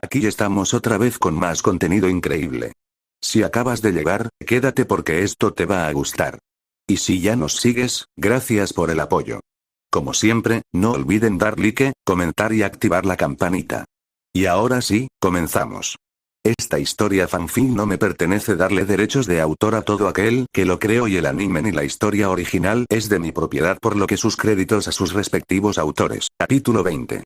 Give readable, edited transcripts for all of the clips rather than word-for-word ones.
Aquí estamos otra vez con más contenido increíble. Si acabas de llegar, quédate porque esto te va a gustar. Y si ya nos sigues, gracias por el apoyo. Como siempre, no olviden dar like, comentar y activar la campanita. Y ahora sí, comenzamos. Esta historia fanfic no me pertenece darle derechos de autor a todo aquel que lo creó y el anime ni la historia original es de mi propiedad por lo que sus créditos a sus respectivos autores. Capítulo 20.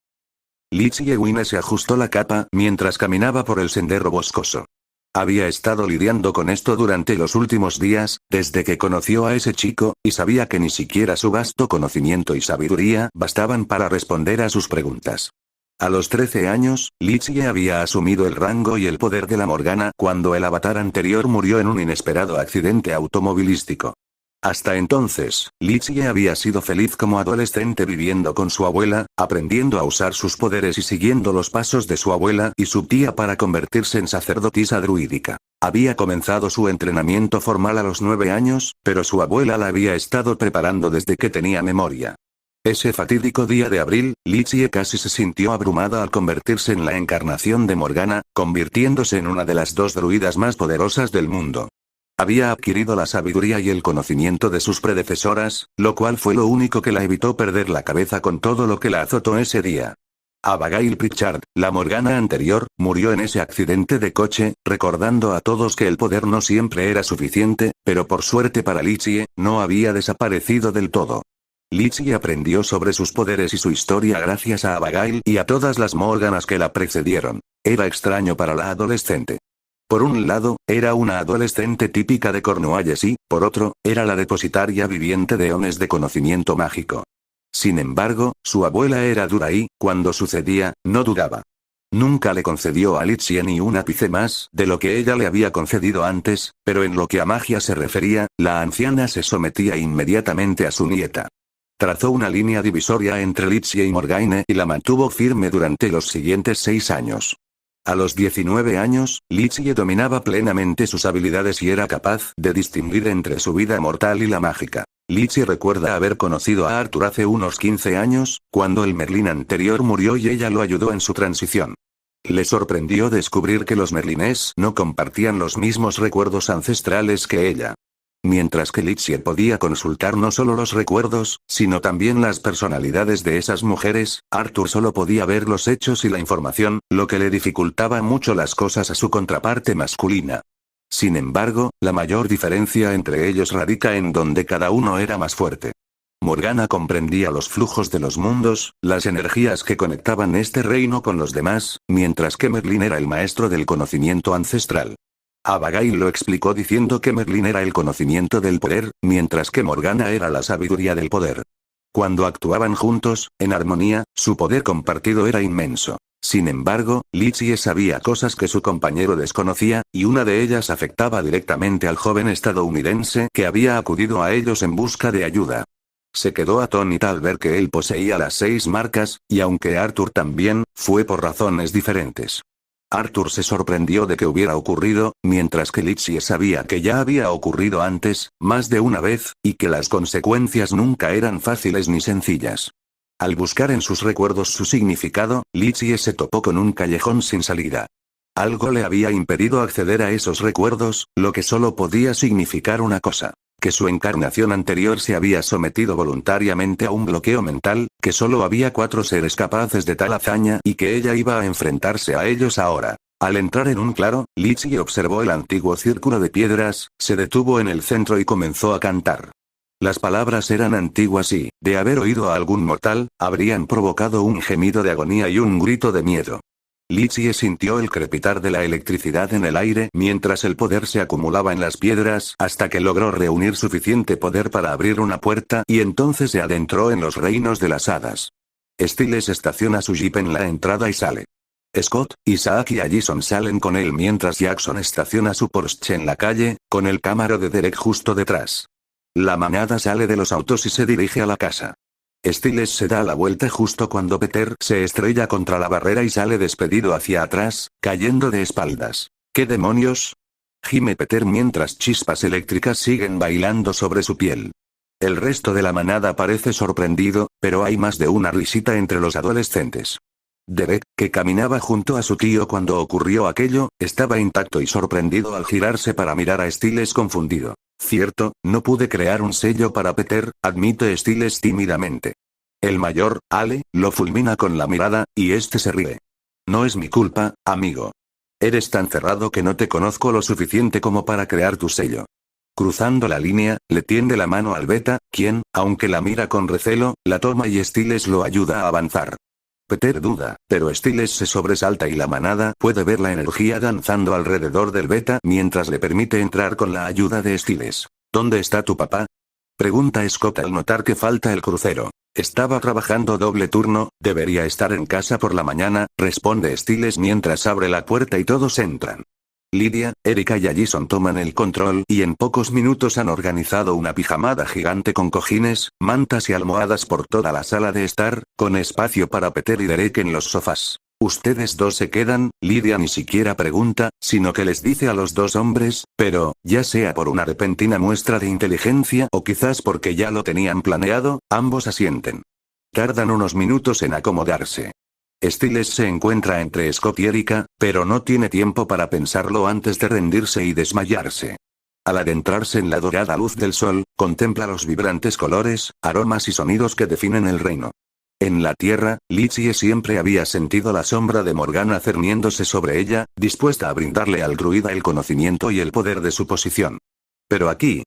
Lichie se ajustó la capa mientras caminaba por el sendero boscoso. Había estado lidiando con esto durante los últimos días, desde que conoció a ese chico, y sabía que ni siquiera su vasto conocimiento y sabiduría bastaban para responder a sus preguntas. A los 13 años, Lichie había asumido el rango y el poder de la Morgana cuando el avatar anterior murió en un inesperado accidente automovilístico. Hasta entonces, Lichie había sido feliz como adolescente viviendo con su abuela, aprendiendo a usar sus poderes y siguiendo los pasos de su abuela y su tía para convertirse en sacerdotisa druídica. Había comenzado su entrenamiento formal a los 9 años, pero su abuela la había estado preparando desde que tenía memoria. Ese fatídico día de abril, Lichie casi se sintió abrumada al convertirse en la encarnación de Morgana, convirtiéndose en una de las dos druidas más poderosas del mundo. Había adquirido la sabiduría y el conocimiento de sus predecesoras, lo cual fue lo único que la evitó perder la cabeza con todo lo que la azotó ese día. Abigail Pritchard, la Morgana anterior, murió en ese accidente de coche, recordando a todos que el poder no siempre era suficiente, pero por suerte para Lichie, no había desaparecido del todo. Lichie aprendió sobre sus poderes y su historia gracias a Abigail y a todas las Morganas que la precedieron. Era extraño para la adolescente. Por un lado, era una adolescente típica de Cornualles y, por otro, era la depositaria viviente de eones de conocimiento mágico. Sin embargo, su abuela era dura y, cuando sucedía, no dudaba. Nunca le concedió a Lichie ni un ápice más de lo que ella le había concedido antes, pero en lo que a magia se refería, la anciana se sometía inmediatamente a su nieta. Trazó una línea divisoria entre Lichie y Morgaine y la mantuvo firme durante los siguientes 6 años. A los 19 años, Lichie dominaba plenamente sus habilidades y era capaz de distinguir entre su vida mortal y la mágica. Lichie recuerda haber conocido a Arthur hace unos 15 años, cuando el Merlín anterior murió y ella lo ayudó en su transición. Le sorprendió descubrir que los Merlines no compartían los mismos recuerdos ancestrales que ella. Mientras que Lichie podía consultar no solo los recuerdos, sino también las personalidades de esas mujeres, Arthur solo podía ver los hechos y la información, lo que le dificultaba mucho las cosas a su contraparte masculina. Sin embargo, la mayor diferencia entre ellos radica en donde cada uno era más fuerte. Morgana comprendía los flujos de los mundos, las energías que conectaban este reino con los demás, mientras que Merlín era el maestro del conocimiento ancestral. Abigail lo explicó diciendo que Merlín era el conocimiento del poder, mientras que Morgana era la sabiduría del poder. Cuando actuaban juntos, en armonía, su poder compartido era inmenso. Sin embargo, Lichie sabía cosas que su compañero desconocía, y una de ellas afectaba directamente al joven estadounidense que había acudido a ellos en busca de ayuda. Se quedó atónita al ver que él poseía las 6 marcas, y aunque Arthur también, fue por razones diferentes. Arthur se sorprendió de que hubiera ocurrido, mientras que Lichie sabía que ya había ocurrido antes, más de una vez, y que las consecuencias nunca eran fáciles ni sencillas. Al buscar en sus recuerdos su significado, Lichie se topó con un callejón sin salida. Algo le había impedido acceder a esos recuerdos, lo que solo podía significar una cosa. Que su encarnación anterior se había sometido voluntariamente a un bloqueo mental, que solo había 4 seres capaces de tal hazaña y que ella iba a enfrentarse a ellos ahora. Al entrar en un claro, Lichie observó el antiguo círculo de piedras, se detuvo en el centro y comenzó a cantar. Las palabras eran antiguas y, de haber oído a algún mortal, habrían provocado un gemido de agonía y un grito de miedo. Lichie sintió el crepitar de la electricidad en el aire mientras el poder se acumulaba en las piedras hasta que logró reunir suficiente poder para abrir una puerta y entonces se adentró en los reinos de las hadas. Stiles estaciona su jeep en la entrada y sale. Scott, Isaac y Allison salen con él mientras Jackson estaciona su Porsche en la calle, con el Camaro de Derek justo detrás. La manada sale de los autos y se dirige a la casa. Stiles se da la vuelta justo cuando Peter se estrella contra la barrera y sale despedido hacia atrás, cayendo de espaldas. ¿Qué demonios? Gime Peter mientras chispas eléctricas siguen bailando sobre su piel. El resto de la manada parece sorprendido, pero hay más de una risita entre los adolescentes. Derek, que caminaba junto a su tío cuando ocurrió aquello, estaba intacto y sorprendido al girarse para mirar a Stiles confundido. Cierto, no pude crear un sello para Peter, admite Stiles tímidamente. El mayor, Ale, lo fulmina con la mirada, y este se ríe. No es mi culpa, amigo. Eres tan cerrado que no te conozco lo suficiente como para crear tu sello. Cruzando la línea, le tiende la mano al beta, quien, aunque la mira con recelo, la toma y Stiles lo ayuda a avanzar. Peter duda, pero Stiles se sobresalta y la manada puede ver la energía danzando alrededor del beta mientras le permite entrar con la ayuda de Stiles. ¿Dónde está tu papá? Pregunta Scott al notar que falta el crucero. Estaba trabajando doble turno, debería estar en casa por la mañana, responde Stiles mientras abre la puerta y todos entran. Lydia, Erika y Allison toman el control y en pocos minutos han organizado una pijamada gigante con cojines, mantas y almohadas por toda la sala de estar, con espacio para Peter y Derek en los sofás. Ustedes dos se quedan, Lydia ni siquiera pregunta, sino que les dice a los dos hombres, pero, ya sea por una repentina muestra de inteligencia o quizás porque ya lo tenían planeado, ambos asienten. Tardan unos minutos en acomodarse. Stiles se encuentra entre Scott y Erika, pero no tiene tiempo para pensarlo antes de rendirse y desmayarse. Al adentrarse en la dorada luz del sol, contempla los vibrantes colores, aromas y sonidos que definen el reino. En la tierra, Lizzie siempre había sentido la sombra de Morgana cerniéndose sobre ella, dispuesta a brindarle al druida el conocimiento y el poder de su posición. Pero aquí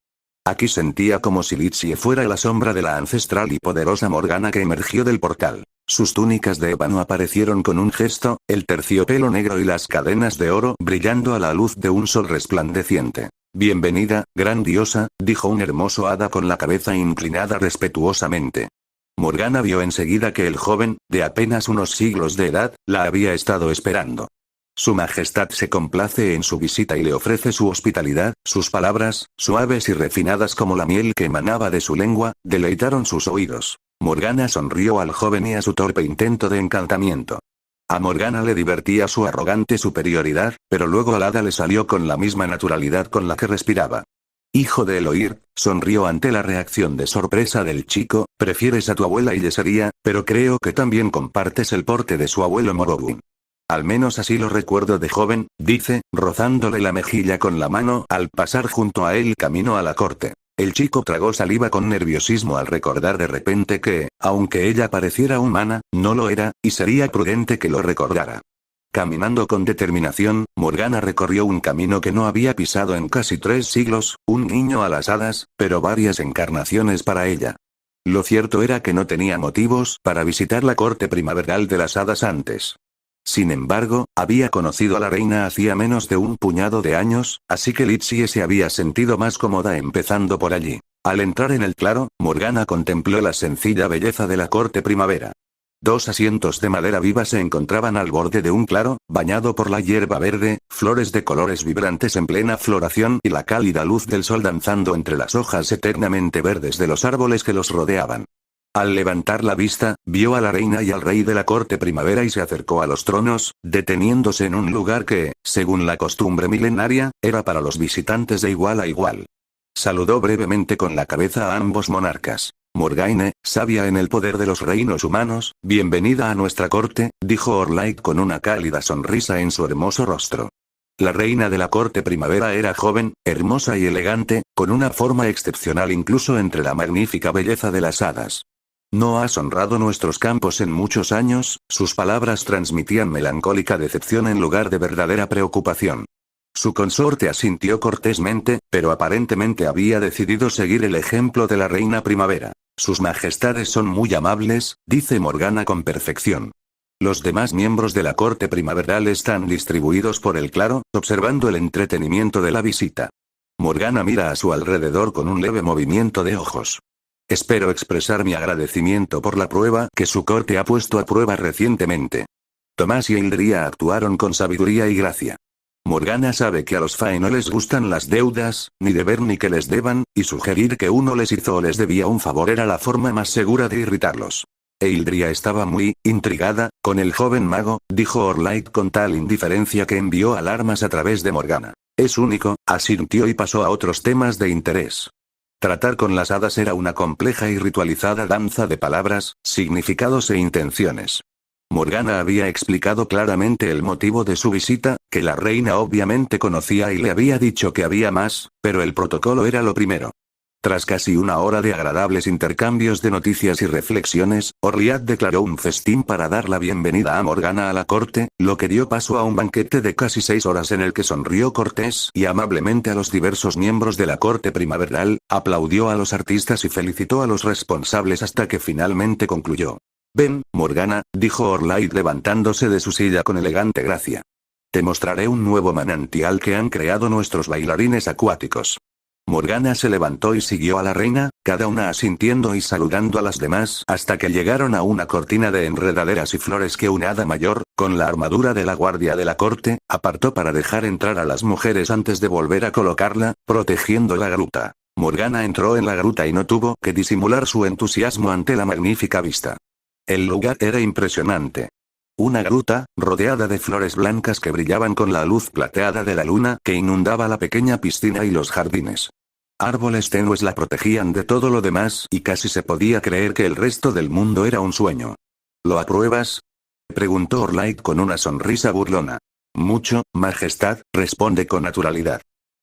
sentía como si Lizzie fuera la sombra de la ancestral y poderosa Morgana que emergió del portal. Sus túnicas de ébano aparecieron con un gesto, el terciopelo negro y las cadenas de oro brillando a la luz de un sol resplandeciente. Bienvenida, gran diosa, dijo un hermoso hada con la cabeza inclinada respetuosamente. Morgana vio enseguida que el joven, de apenas unos siglos de edad, la había estado esperando. Su majestad se complace en su visita y le ofrece su hospitalidad, sus palabras, suaves y refinadas como la miel que emanaba de su lengua, deleitaron sus oídos. Morgana sonrió al joven y a su torpe intento de encantamiento. A Morgana le divertía su arrogante superioridad, pero luego al hada le salió con la misma naturalidad con la que respiraba. Hijo de Eloir, sonrió ante la reacción de sorpresa del chico, prefieres a tu abuela Ylesseria, pero creo que también compartes el porte de su abuelo Morogún. Al menos así lo recuerdo de joven, dice, rozándole la mejilla con la mano al pasar junto a él camino a la corte. El chico tragó saliva con nerviosismo al recordar de repente que, aunque ella pareciera humana, no lo era, y sería prudente que lo recordara. Caminando con determinación, Morgana recorrió un camino que no había pisado en casi 3 siglos, un niño a las hadas, pero varias encarnaciones para ella. Lo cierto era que no tenía motivos para visitar la corte primaveral de las hadas antes. Sin embargo, había conocido a la reina hacía menos de un puñado de años, así que Lizzie se había sentido más cómoda empezando por allí. Al entrar en el claro, Morgana contempló la sencilla belleza de la corte primavera. 2 asientos de madera viva se encontraban al borde de un claro, bañado por la hierba verde, flores de colores vibrantes en plena floración y la cálida luz del sol danzando entre las hojas eternamente verdes de los árboles que los rodeaban. Al levantar la vista, vio a la reina y al rey de la corte primavera y se acercó a los tronos, deteniéndose en un lugar que, según la costumbre milenaria, era para los visitantes de igual a igual. Saludó brevemente con la cabeza a ambos monarcas. Morgaine, sabia en el poder de los reinos humanos, bienvenida a nuestra corte, dijo Orlaik con una cálida sonrisa en su hermoso rostro. La reina de la corte primavera era joven, hermosa y elegante, con una forma excepcional incluso entre la magnífica belleza de las hadas. No has honrado nuestros campos en muchos años, sus palabras transmitían melancólica decepción en lugar de verdadera preocupación. Su consorte asintió cortésmente, pero aparentemente había decidido seguir el ejemplo de la reina primavera. Sus majestades son muy amables, dice Morgana con perfección. Los demás miembros de la corte primaveral están distribuidos por el claro, observando el entretenimiento de la visita. Morgana mira a su alrededor con un leve movimiento de ojos. Espero expresar mi agradecimiento por la prueba que su corte ha puesto a prueba recientemente. Tomás y Hildria actuaron con sabiduría y gracia. Morgana sabe que a los Fae no les gustan las deudas, ni deber ni que les deban, y sugerir que uno les hizo o les debía un favor era la forma más segura de irritarlos. Hildria estaba muy intrigada con el joven mago, dijo Orlaik con tal indiferencia que envió alarmas a través de Morgana. Es único, asintió y pasó a otros temas de interés. Tratar con las hadas era una compleja y ritualizada danza de palabras, significados e intenciones. Morgana había explicado claramente el motivo de su visita, que la reina obviamente conocía y le había dicho que había más, pero el protocolo era lo primero. Tras casi una hora de agradables intercambios de noticias y reflexiones, Orliat declaró un festín para dar la bienvenida a Morgana a la corte, lo que dio paso a un banquete de casi 6 horas en el que sonrió cortés y amablemente a los diversos miembros de la corte primaveral, aplaudió a los artistas y felicitó a los responsables hasta que finalmente concluyó. «Ven, Morgana», dijo Orliat levantándose de su silla con elegante gracia. «Te mostraré un nuevo manantial que han creado nuestros bailarines acuáticos». Morgana se levantó y siguió a la reina, cada una asintiendo y saludando a las demás hasta que llegaron a una cortina de enredaderas y flores que una hada mayor, con la armadura de la guardia de la corte, apartó para dejar entrar a las mujeres antes de volver a colocarla, protegiendo la gruta. Morgana entró en la gruta y no tuvo que disimular su entusiasmo ante la magnífica vista. El lugar era impresionante. Una gruta, rodeada de flores blancas que brillaban con la luz plateada de la luna que inundaba la pequeña piscina y los jardines. Árboles tenues la protegían de todo lo demás y casi se podía creer que el resto del mundo era un sueño. ¿Lo apruebas?, preguntó Orliat con una sonrisa burlona. Mucho, Majestad, responde con naturalidad.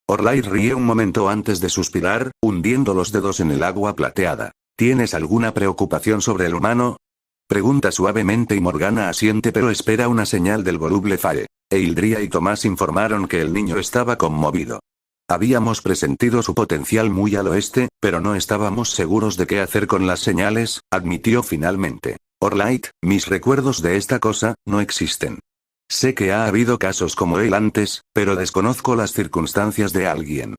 Orliat ríe un momento antes de suspirar, hundiendo los dedos en el agua plateada. ¿Tienes alguna preocupación sobre el humano?, pregunta suavemente y Morgana asiente pero espera una señal del voluble Fae. Eildria y Tomás informaron que el niño estaba conmovido. Habíamos presentido su potencial muy al oeste, pero no estábamos seguros de qué hacer con las señales, admitió finalmente. Orliat, mis recuerdos de esta cosa, no existen. Sé que ha habido casos como él antes, pero desconozco las circunstancias de alguien.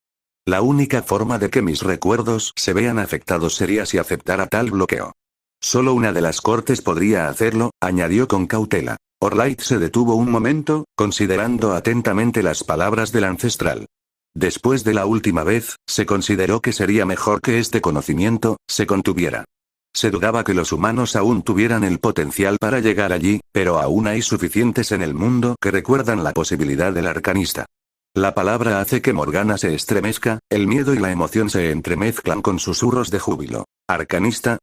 La única forma de que mis recuerdos se vean afectados sería si aceptara tal bloqueo. Solo una de las cortes podría hacerlo, añadió con cautela. Orliat se detuvo un momento, considerando atentamente las palabras del ancestral. Después de la última vez, se consideró que sería mejor que este conocimiento se contuviera. Se dudaba que los humanos aún tuvieran el potencial para llegar allí, pero aún hay suficientes en el mundo que recuerdan la posibilidad del arcanista. La palabra hace que Morgana se estremezca, el miedo y la emoción se entremezclan con susurros de júbilo. ¿Arcanista?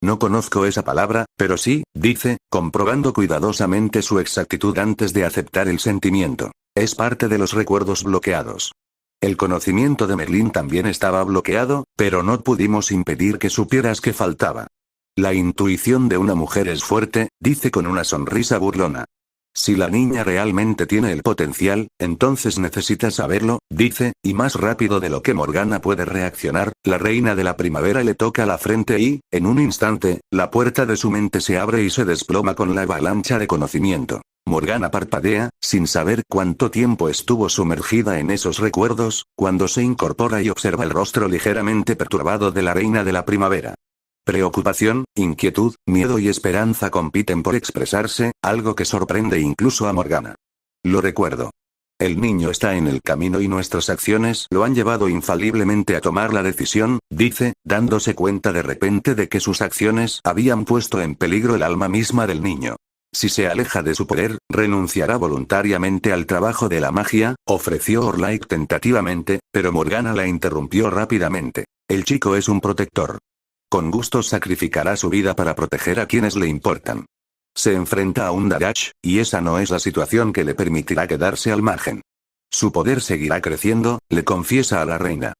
No conozco esa palabra, pero sí, dice, comprobando cuidadosamente su exactitud antes de aceptar el sentimiento. Es parte de los recuerdos bloqueados. El conocimiento de Merlín también estaba bloqueado, pero no pudimos impedir que supieras que faltaba. La intuición de una mujer es fuerte, dice con una sonrisa burlona. Si la niña realmente tiene el potencial, entonces necesita saberlo, dice, y más rápido de lo que Morgana puede reaccionar, la reina de la primavera le toca la frente y, en un instante, la puerta de su mente se abre y se desploma con la avalancha de conocimiento. Morgana parpadea, sin saber cuánto tiempo estuvo sumergida en esos recuerdos, cuando se incorpora y observa el rostro ligeramente perturbado de la reina de la primavera. Preocupación, inquietud, miedo y esperanza compiten por expresarse, algo que sorprende incluso a Morgana. Lo recuerdo. El niño está en el camino y nuestras acciones lo han llevado infaliblemente a tomar la decisión, dice, dándose cuenta de repente de que sus acciones habían puesto en peligro el alma misma del niño. Si se aleja de su poder, renunciará voluntariamente al trabajo de la magia, ofreció Orliat tentativamente, pero Morgana la interrumpió rápidamente. El chico es un protector. Con gusto sacrificará su vida para proteger a quienes le importan. Se enfrenta a un Darach, y esa no es la situación que le permitirá quedarse al margen. Su poder seguirá creciendo, le confiesa a la reina.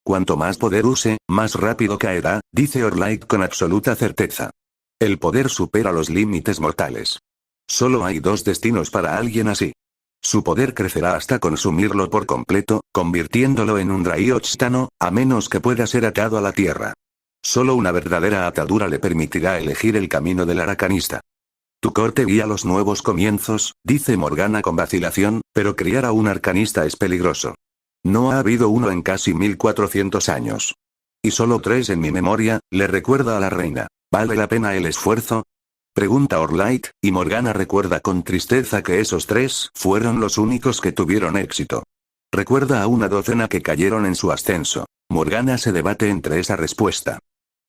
Cuanto más poder use, más rápido caerá, dice Orliat con absoluta certeza. El poder supera los límites mortales. Solo hay dos destinos para alguien así. Su poder crecerá hasta consumirlo por completo, convirtiéndolo en un Draiochtano, a menos que pueda ser atado a la tierra. Solo una verdadera atadura le permitirá elegir el camino del arcanista. Tu corte guía los nuevos comienzos, dice Morgana con vacilación, pero criar a un arcanista es peligroso. No ha habido uno en casi 1400 años. Y solo 3 en mi memoria, le recuerda a la reina. ¿Vale la pena el esfuerzo?, pregunta Orliat, y Morgana recuerda con tristeza que esos 3 fueron los únicos que tuvieron éxito. Recuerda a una docena que cayeron en su ascenso. Morgana se debate entre esa respuesta.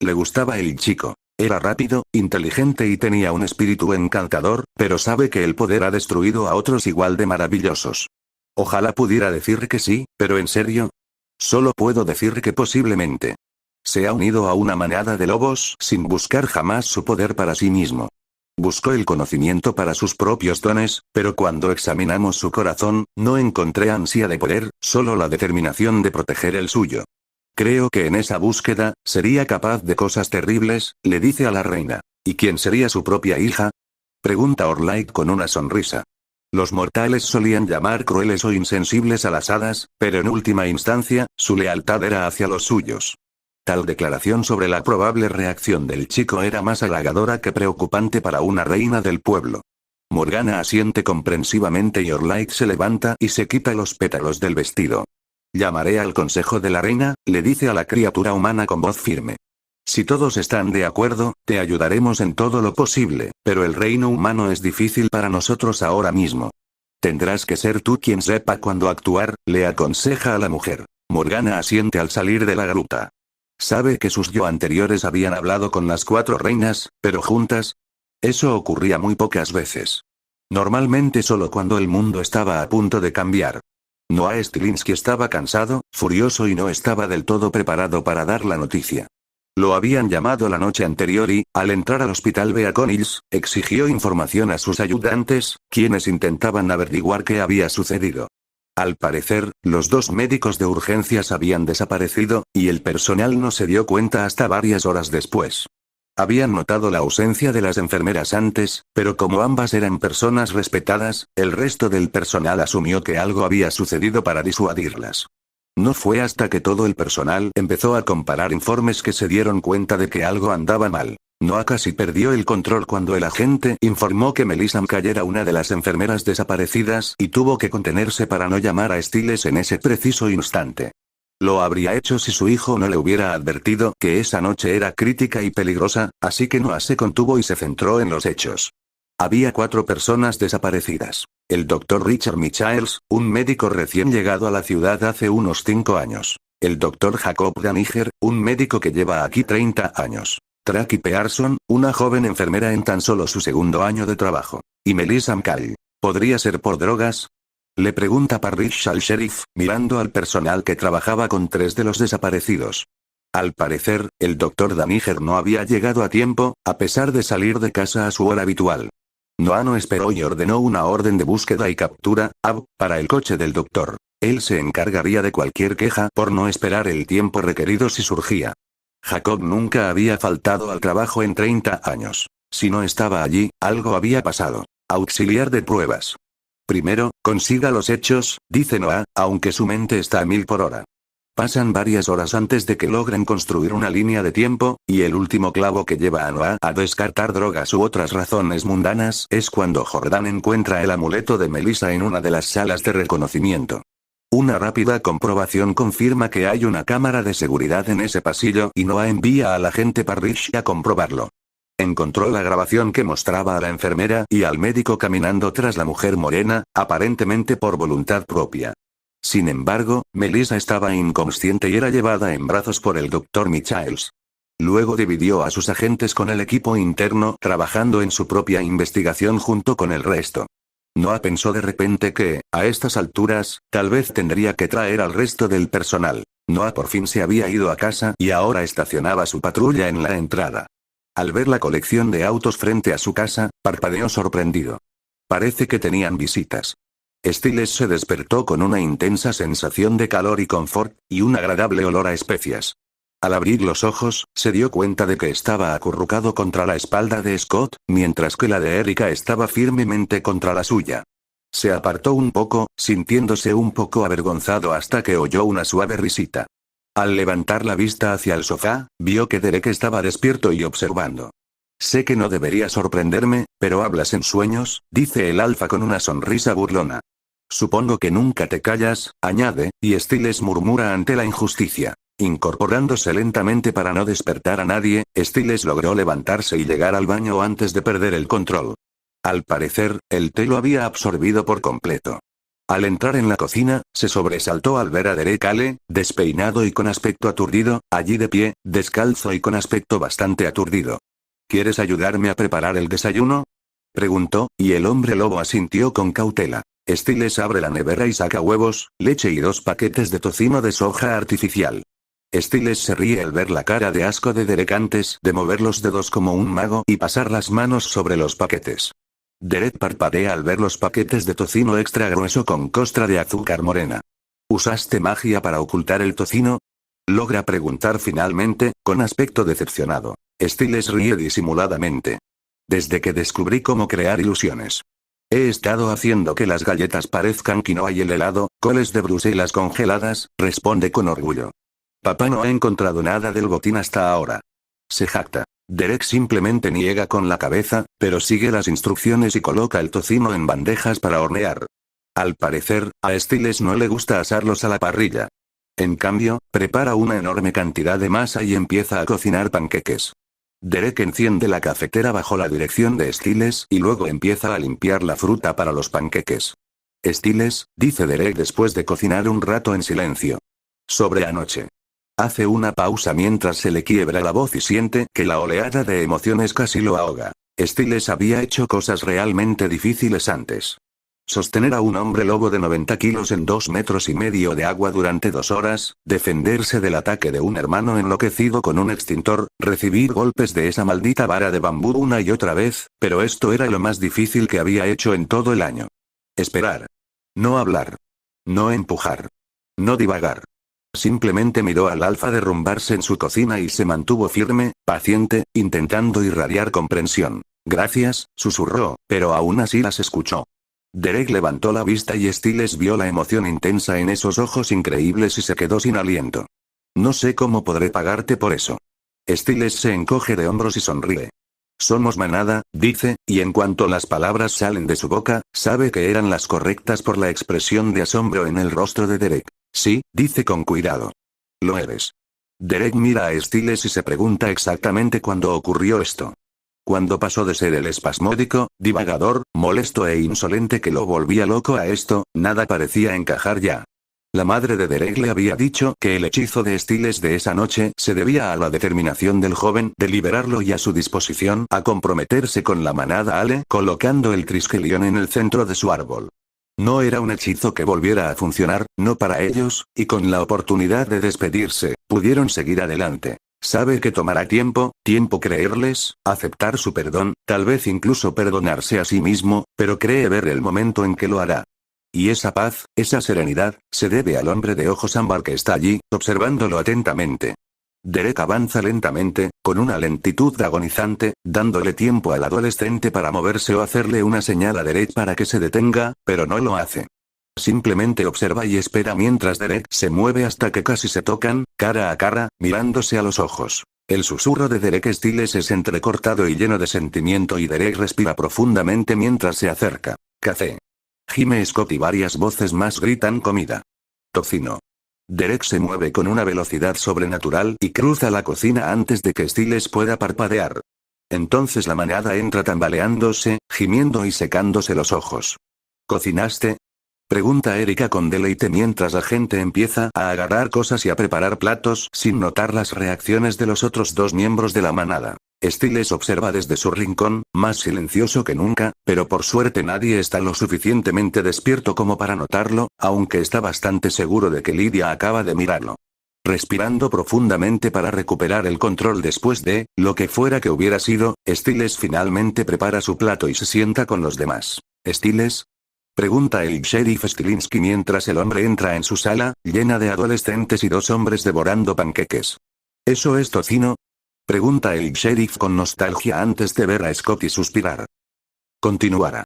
Le gustaba el chico. Era rápido, inteligente y tenía un espíritu encantador, pero sabe que el poder ha destruido a otros igual de maravillosos. Ojalá pudiera decir que sí, pero ¿en serio? Solo puedo decir que posiblemente. Se ha unido a una manada de lobos sin buscar jamás su poder para sí mismo. Buscó el conocimiento para sus propios dones, pero cuando examinamos su corazón, no encontré ansia de poder, solo la determinación de proteger el suyo. Creo que en esa búsqueda, sería capaz de cosas terribles, le dice a la reina. ¿Y quién sería su propia hija? Pregunta Orlaith con una sonrisa. Los mortales solían llamar crueles o insensibles a las hadas, pero en última instancia, su lealtad era hacia los suyos. Tal declaración sobre la probable reacción del chico era más halagadora que preocupante para una reina del pueblo. Morgana asiente comprensivamente y Orlaith se levanta y se quita los pétalos del vestido. Llamaré al consejo de la reina, le dice a la criatura humana con voz firme. Si todos están de acuerdo, te ayudaremos en todo lo posible, pero el reino humano es difícil para nosotros ahora mismo. Tendrás que ser tú quien sepa cuándo actuar, le aconseja a la mujer. Morgana asiente al salir de la gruta. Sabe que sus yo anteriores habían hablado con las 4 reinas, pero juntas. Eso ocurría muy pocas veces. Normalmente solo cuando el mundo estaba a punto de cambiar. Noah Stilinski estaba cansado, furioso y no estaba del todo preparado para dar la noticia. Lo habían llamado la noche anterior y, al entrar al hospital Bea Connells, exigió información a sus ayudantes, quienes intentaban averiguar qué había sucedido. Al parecer, los 2 médicos de urgencias habían desaparecido, y el personal no se dio cuenta hasta varias horas después. Habían notado la ausencia de las enfermeras antes, pero como ambas eran personas respetadas, el resto del personal asumió que algo había sucedido para disuadirlas. No fue hasta que todo el personal empezó a comparar informes que se dieron cuenta de que algo andaba mal. Noah casi perdió el control cuando el agente informó que Melissa McCall era una de las enfermeras desaparecidas y tuvo que contenerse para no llamar a Stiles en ese preciso instante. Lo habría hecho si su hijo no le hubiera advertido que esa noche era crítica y peligrosa, así que Noah se contuvo y se centró en los hechos. Había 4 personas desaparecidas. El Dr. Richard Michaels, un médico recién llegado a la ciudad hace unos 5 años. El Dr. Jacob Daniger, un médico que lleva aquí 30 años. Tracy Pearson, una joven enfermera en tan solo su 2º año de trabajo. Y Melissa McCall. ¿Podría ser por drogas? Le pregunta Parrish al sheriff, mirando al personal que trabajaba con 3 de los desaparecidos. Al parecer, el Dr. Daniger no había llegado a tiempo, a pesar de salir de casa a su hora habitual. Noah no esperó y ordenó una orden de búsqueda y captura, para el coche del doctor. Él se encargaría de cualquier queja por no esperar el tiempo requerido si surgía. Jacob nunca había faltado al trabajo en 30 años. Si no estaba allí, algo había pasado. Auxiliar de pruebas. Primero, consiga los hechos, dice Noah, aunque su mente está a 1000 por hora. Pasan varias horas antes de que logren construir una línea de tiempo, y el último clavo que lleva a Noah a descartar drogas u otras razones mundanas es cuando Jordan encuentra el amuleto de Melissa en una de las salas de reconocimiento. Una rápida comprobación confirma que hay una cámara de seguridad en ese pasillo y Noah envía al agente Parrish a comprobarlo. Encontró la grabación que mostraba a la enfermera y al médico caminando tras la mujer morena, aparentemente por voluntad propia. Sin embargo, Melissa estaba inconsciente y era llevada en brazos por el Dr. Michaels. Luego dividió a sus agentes con el equipo interno trabajando en su propia investigación junto con el resto. Noah pensó de repente que, a estas alturas, tal vez tendría que traer al resto del personal. Noah por fin se había ido a casa y ahora estacionaba su patrulla en la entrada. Al ver la colección de autos frente a su casa, parpadeó sorprendido. Parece que tenían visitas. Stiles se despertó con una intensa sensación de calor y confort, y un agradable olor a especias. Al abrir los ojos, se dio cuenta de que estaba acurrucado contra la espalda de Scott, mientras que la de Erika estaba firmemente contra la suya. Se apartó un poco, sintiéndose un poco avergonzado hasta que oyó una suave risita. Al levantar la vista hacia el sofá, vio que Derek estaba despierto y observando. Sé que no debería sorprenderme, pero hablas en sueños, dice el alfa con una sonrisa burlona. Supongo que nunca te callas, añade, y Stiles murmura ante la injusticia. Incorporándose lentamente para no despertar a nadie, Stiles logró levantarse y llegar al baño antes de perder el control. Al parecer, el té lo había absorbido por completo. Al entrar en la cocina, se sobresaltó al ver a Derek Hale, despeinado y con aspecto aturdido, allí de pie, descalzo y con aspecto bastante aturdido. ¿Quieres ayudarme a preparar el desayuno?, preguntó, y el hombre lobo asintió con cautela. Stiles abre la nevera y saca huevos, leche y 2 paquetes de tocino de soja artificial. Stiles se ríe al ver la cara de asco de Derek antes de mover los dedos como un mago y pasar las manos sobre los paquetes. Derek parpadea al ver los paquetes de tocino extra grueso con costra de azúcar morena. ¿Usaste magia para ocultar el tocino? Logra preguntar finalmente, con aspecto decepcionado. Stiles ríe disimuladamente. Desde que descubrí cómo crear ilusiones. He estado haciendo que las galletas parezcan quinoa y el helado, coles de Bruselas congeladas, responde con orgullo. Papá no ha encontrado nada del botín hasta ahora. Se jacta. Derek simplemente niega con la cabeza, pero sigue las instrucciones y coloca el tocino en bandejas para hornear. Al parecer, a Stiles no le gusta asarlos a la parrilla. En cambio, prepara una enorme cantidad de masa y empieza a cocinar panqueques. Derek enciende la cafetera bajo la dirección de Stiles y luego empieza a limpiar la fruta para los panqueques. Stiles, dice Derek después de cocinar un rato en silencio. Sobre anoche. Hace una pausa mientras se le quiebra la voz y siente que la oleada de emociones casi lo ahoga. Stiles había hecho cosas realmente difíciles antes. Sostener a un hombre lobo de 90 kilos en 2,5 metros de agua durante 2 horas, defenderse del ataque de un hermano enloquecido con un extintor, recibir golpes de esa maldita vara de bambú una y otra vez, pero esto era lo más difícil que había hecho en todo el año. Esperar. No hablar. No empujar. No divagar. Simplemente miró al alfa derrumbarse en su cocina y se mantuvo firme, paciente, intentando irradiar comprensión. Gracias, susurró, pero aún así las escuchó. Derek levantó la vista y Stiles vio la emoción intensa en esos ojos increíbles y se quedó sin aliento. No sé cómo podré pagarte por eso. Stiles se encoge de hombros y sonríe. Somos manada, dice, y en cuanto las palabras salen de su boca, sabe que eran las correctas por la expresión de asombro en el rostro de Derek. Sí, dice con cuidado. Lo eres. Derek mira a Stiles y se pregunta exactamente cuándo ocurrió esto. Cuando pasó de ser el espasmódico, divagador, molesto e insolente que lo volvía loco a esto, nada parecía encajar ya. La madre de Derek le había dicho que el hechizo de Stiles de esa noche se debía a la determinación del joven de liberarlo y a su disposición a comprometerse con la manada Ale, colocando el Triskelion en el centro de su árbol. No era un hechizo que volviera a funcionar, no para ellos, y con la oportunidad de despedirse, pudieron seguir adelante. Sabe que tomará tiempo creerles, aceptar su perdón, tal vez incluso perdonarse a sí mismo, pero cree ver el momento en que lo hará. Y esa paz, esa serenidad, se debe al hombre de ojos ámbar que está allí, observándolo atentamente. Derek avanza lentamente, con una lentitud agonizante, dándole tiempo al adolescente para moverse o hacerle una señal a Derek para que se detenga, pero no lo hace. Simplemente observa y espera mientras Derek se mueve hasta que casi se tocan, cara a cara, mirándose a los ojos. El susurro de Derek Stiles es entrecortado y lleno de sentimiento y Derek respira profundamente mientras se acerca. Café. Gime Scott y varias voces más gritan comida. Tocino. Derek se mueve con una velocidad sobrenatural y cruza la cocina antes de que Stiles pueda parpadear. Entonces la manada entra tambaleándose, gimiendo y secándose los ojos. ¿Cocinaste? Pregunta Erika con deleite mientras la gente empieza a agarrar cosas y a preparar platos sin notar las reacciones de los otros dos miembros de la manada. Stiles observa desde su rincón, más silencioso que nunca, pero por suerte nadie está lo suficientemente despierto como para notarlo, aunque está bastante seguro de que Lydia acaba de mirarlo. Respirando profundamente para recuperar el control después de, lo que fuera que hubiera sido, Stiles finalmente prepara su plato y se sienta con los demás. ¿Stiles? Pregunta el sheriff Stilinski mientras el hombre entra en su sala, llena de adolescentes y dos hombres devorando panqueques. ¿Eso es tocino? Pregunta el sheriff con nostalgia antes de ver a Scott y suspirar. Continuará.